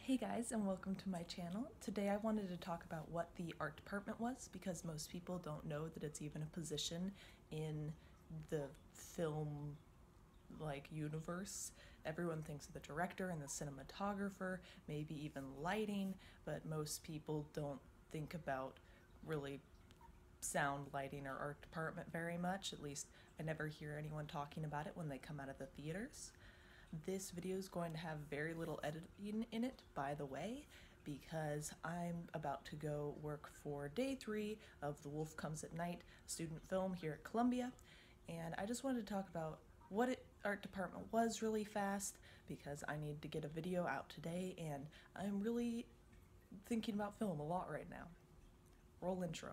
Hey guys, and welcome to my channel. Today I wanted to talk about what the art department was because most people don't know that it's even a position in the film universe. Everyone thinks of the director and the cinematographer, maybe even lighting, but most people don't think about really sound, lighting, or art department very much. At least I never hear anyone talking about it when they come out of the theaters. This video is going to have very little editing in it, by the way, because I'm about to go work for day 3 of The Wolf Comes at Night student film here at Columbia, and I just wanted to talk about what art department was really fast because I need to get a video out today and I'm really thinking about film a lot right now. Roll intro.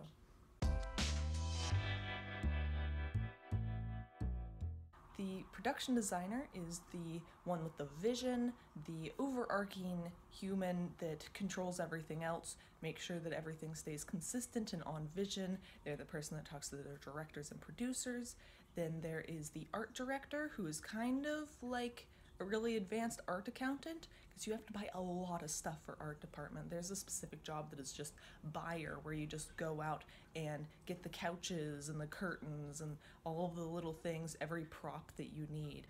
The production designer is the one with the vision, the overarching human that controls everything else, makes sure that everything stays consistent and on vision. They're the person that talks to their directors and producers. Then there is the art director, who is kind of like a really advanced art accountant, because you have to buy a lot of stuff for art department. There's a specific job that is just buyer, where you just go out and get the couches and the curtains and all of the little things, every prop that you need.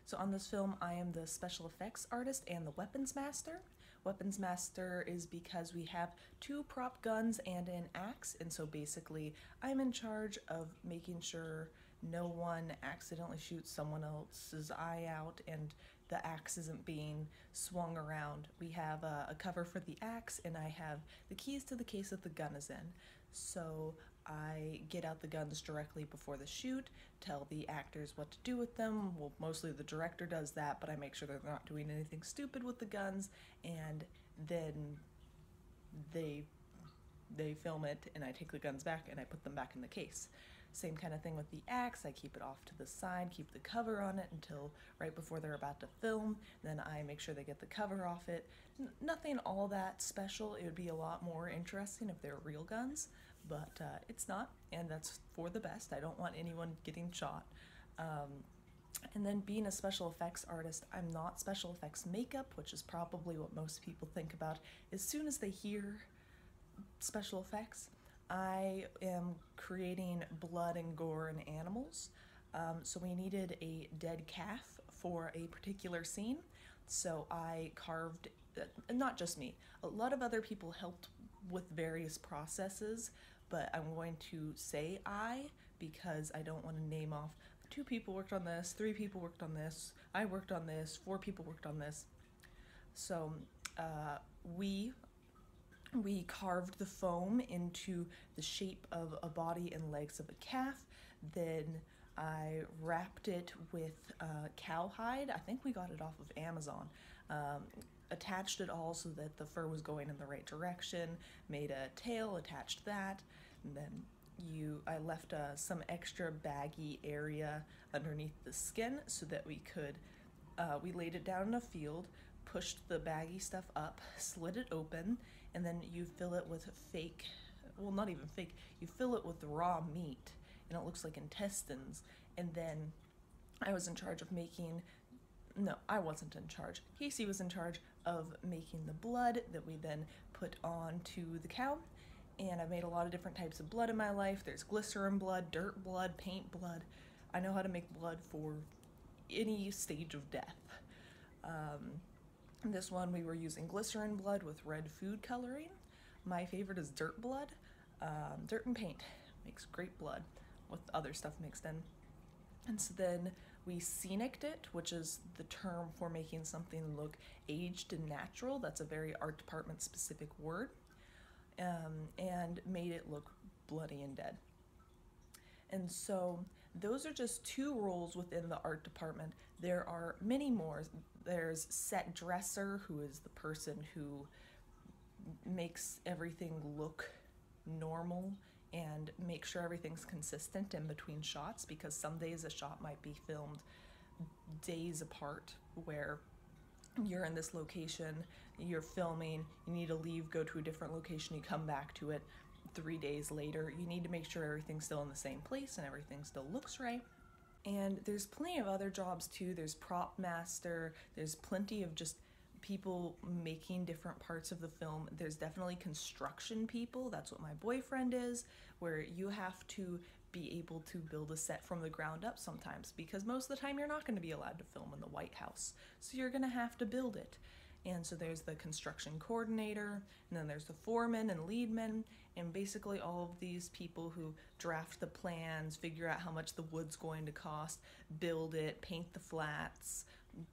So on this film, I am the special effects artist and the weapons master. Weapons master is because we have 2 prop guns and an axe, and so basically I'm in charge of making sure no one accidentally shoots someone else's eye out and the axe isn't being swung around. We have a cover for the axe, and I have the keys to the case that the gun is in. So I get out the guns directly before the shoot, tell the actors what to do with them. Well, mostly the director does that, but I make sure they're not doing anything stupid with the guns, and then they film it and I take the guns back and I put them back in the case. Same kind of thing with the axe. I keep it off to the side, keep the cover on it until right before they're about to film. Then I make sure they get the cover off it. Nothing all that special. It would be a lot more interesting if they were real guns, but it's not, and that's for the best. I don't want anyone getting shot. And then being a special effects artist, I'm not special effects makeup, which is probably what most people think about as soon as they hear special effects. I am creating blood and gore and animals. So we needed a dead calf for a particular scene. So I carved, not just me, a lot of other people helped with various processes, but I'm going to say I because I don't want to name off 2 people worked on this, 3 people worked on this, I worked on this, 4 people worked on this. So we carved the foam into the shape of a body and legs of a calf. Then I wrapped it with cowhide. I think we got it off of Amazon. Attached it all so that the fur was going in the right direction, made a tail, attached that, and then I left some extra baggy area underneath the skin so that we could, we laid it down in a field, pushed the baggy stuff up, slid it open, and then you fill it with fake, well, not even fake, you fill it with raw meat, and it looks like intestines. And then I was in charge of making, no, I wasn't in charge. Casey was in charge of making the blood that we then put onto the cow. And I've made a lot of different types of blood in my life. There's glycerin blood, dirt blood, paint blood. I know how to make blood for any stage of death. This one we were using glycerin blood with red food coloring. My favorite is dirt blood. Dirt and paint makes great blood with other stuff mixed in. And so then we scenic'd it, which is the term for making something look aged and natural. That's a very art department specific word. And made it look bloody and dead. And so those are just 2 roles within the art department. There are many more. There's set dresser, who is the person who makes everything look normal and make sure everything's consistent in between shots, because some days a shot might be filmed days apart, where you're in this location, you're filming, you need to leave, go to a different location, you come back to it 3 days later. You need to make sure everything's still in the same place and everything still looks right. And there's plenty of other jobs too. There's prop master, there's plenty of just people making different parts of the film. There's definitely construction people, that's what my boyfriend is, where you have to be able to build a set from the ground up sometimes, because most of the time you're not going to be allowed to film in the White House, so you're going to have to build it. And so there's the construction coordinator, and then there's the foreman and leadman, and basically all of these people who draft the plans, figure out how much the wood's going to cost, build it, paint the flats,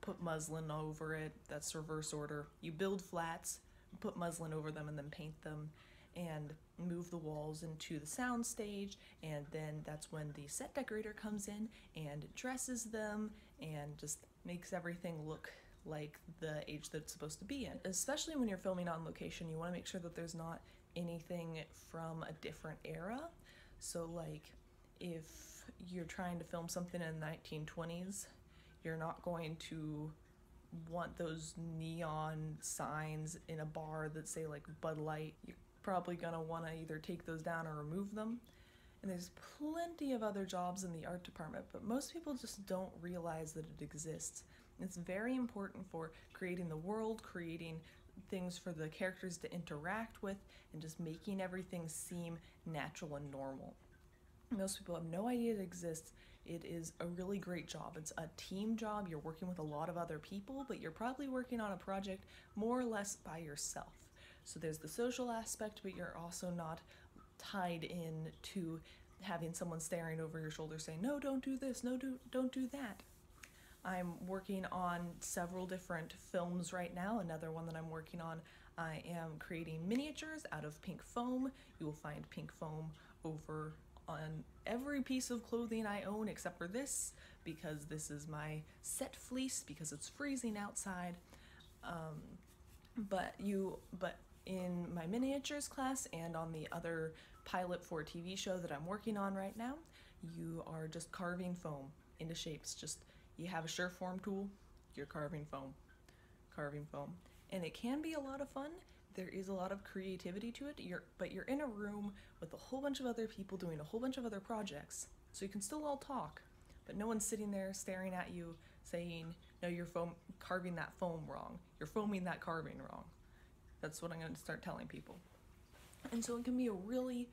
put muslin over it. That's reverse order. You build flats, put muslin over them, and then paint them, and move the walls into the sound stage, and then that's when the set decorator comes in and dresses them and just makes everything look like the age that it's supposed to be in. Especially when you're filming on location, you want to make sure that there's not anything from a different era. So like if you're trying to film something in the 1920s, you're not going to want those neon signs in a bar that say like Bud Light. You're probably gonna want to either take those down or remove them. And there's plenty of other jobs in the art department, but most people just don't realize that it exists. It's very important for creating the world, creating things for the characters to interact with, and just making everything seem natural and normal. Most people have no idea it exists. It is a really great job. It's a team job. You're working with a lot of other people, but you're probably working on a project more or less by yourself. So there's the social aspect, but you're also not tied in to having someone staring over your shoulder saying, no, don't do this, no, don't do that. I'm working on several different films right now. Another one that I'm working on, I am creating miniatures out of pink foam. You will find pink foam over on every piece of clothing I own except for this, because this is my set fleece because it's freezing outside. But in my miniatures class and on the other pilot for a TV show that I'm working on right now, you are just carving foam into shapes. Just you have a Sureform tool, you're carving foam. And it can be a lot of fun. There is a lot of creativity to it, but you're in a room with a whole bunch of other people doing a whole bunch of other projects, so you can still all talk, but no one's sitting there staring at you saying, no, you're carving that foam wrong. You're foaming that carving wrong. That's what I'm going to start telling people. And so it can be a really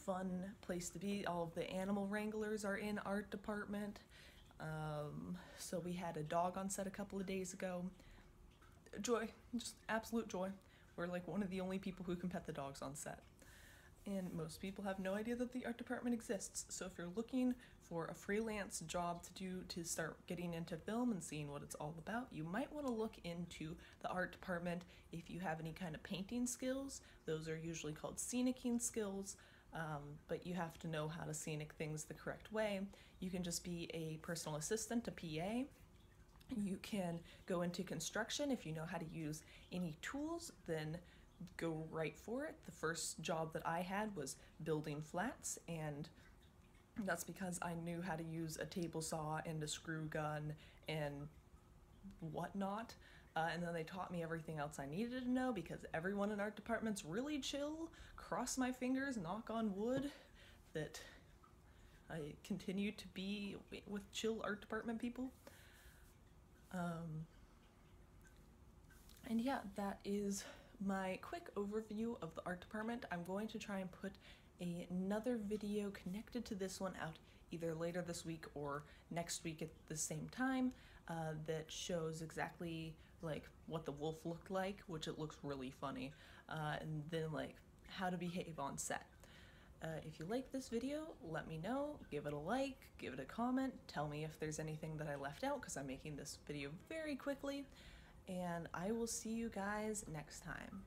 fun place to be. All of the animal wranglers are in art department. So we had a dog on set a couple of days ago. Joy, just absolute joy. We're like one of the only people who can pet the dogs on set. And most people have no idea that the art department exists. So if you're looking for a freelance job to do to start getting into film and seeing what it's all about, you might want to look into the art department. If you have any kind of painting skills, those are usually called scenicking skills, but you have to know how to scenic things the correct way. You can just be a personal assistant, a PA. You can go into construction. If you know how to use any tools, then go right for it. The first job that I had was building flats, and that's because I knew how to use a table saw and a screw gun and whatnot. And then they taught me everything else I needed to know, because everyone in art department's really chill. Cross my fingers, knock on wood, that I continue to be with chill art department people. And yeah, that is my quick overview of the art department. I'm going to try and put another video connected to this one out either later this week or next week at the same time, that shows exactly like what the wolf looked like, which it looks really funny, and then like how to behave on set. If you like this video, let me know, give it a like, give it a comment, tell me if there's anything that I left out, because I'm making this video very quickly, and I will see you guys next time.